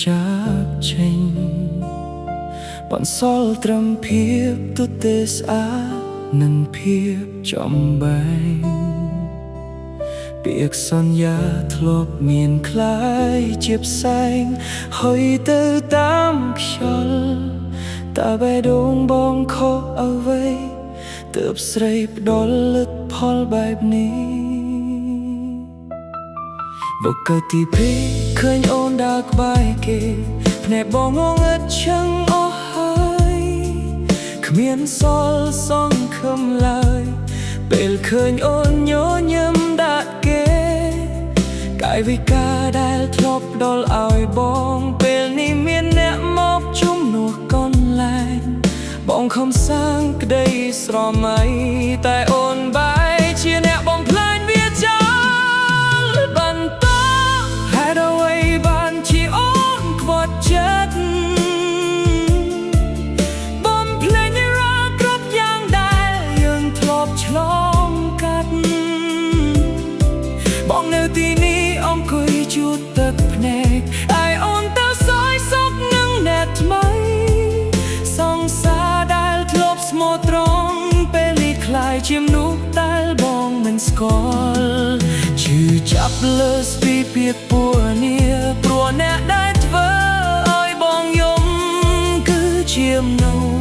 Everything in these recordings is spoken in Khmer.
ចាប់ចេញបន្សល់ត្រឹមភាពទទេស្អាតនិងភាពចំបែងពាក្យសន្យាធ្លាប់មានคล้ายជាផ្សែងហុយទៅតាមខ្យល់តើបេះដូងបងខកអ្វីទើបស្រីផ្ដល់លទ្ធផលបែបនេះបើកើតទីពីរឃើញអូនដើរក្បែរគេភ្នែកបងងងឹតឆឹងអស់ហើយគ្មានសល់សង្ឃឹមឡើយពេលឃើញអូនញញឹមដាក់គេកាយវិការដែលធ្លាប់ដល់ឲ្យបងពេលនេះមានអ្នកមកជំនួសកន្លែងបងខំសាងក្តីស្រមៃតែអូនបែរជាអ្នកបំផ្លាញវាចោលបន្តហេតុអ្វីបានជាអូនខ្វាត់ចិត្តបំភ្លេចរាល់គ្រប់យ៉ាងដែលយើងធ្លាប់ឆ្លងកាត់បងនៅទីនេះអង្គុយជូតទឹកភ្នែកឲ្យអូនទៅសោយសុខនឹងអ្នកថ្មីសង្សារដែលធ្លាប់ស្មោះត្រង់ពេលនេះคล้ายជាមនុស្សដែលបងមិនស្គាល់ឈឺចាប់លើស្ពីពីពួរនេះព្រោះអ្នកដែលធ្វើឲ្យបងយំគឺជាមនុស្ស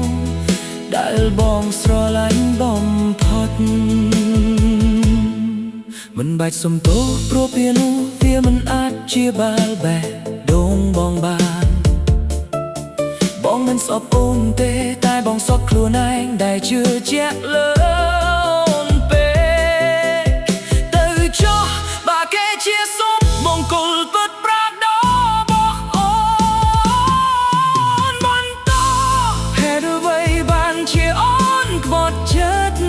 ដែលបងស្រឡាញ់បំផុតមិនបាច់សុំទោសព្រោះពេលនោះវាមិនអាចជាបាល់បេះដូងបងបានបងមិនស្អប់អូនទេតែបងស្អប់ខ្លួនឯងដែលជឿជាក់លើអូនពេកទៅចុះបើគេជាសុំមង្គលពិតប្រាកដរបស់អូនបន្តហេតុអ្វីបានជាអូនខ្វាត់ចិត្ត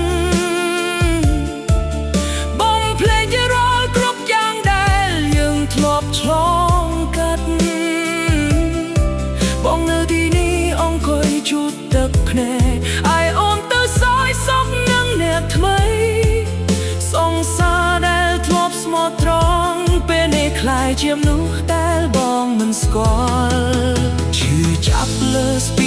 បងភ្លេចរាល់គ្រប់យ៉ាងដែលយើងធ្លាប់ឆ្លងកាត់បងនៅទីនេះអង្គុយជូតទឹកភ្នែកឲ្យអូនទៅសោយសុខនឹងអ្នកថ្មីសង្សារដែលធ្លាប់ស្មោះត្រង់ពេលនេះคล้ายជាមនុស្សដែលបងមិនស្គាល់ឈឺចាប់លើស្ពី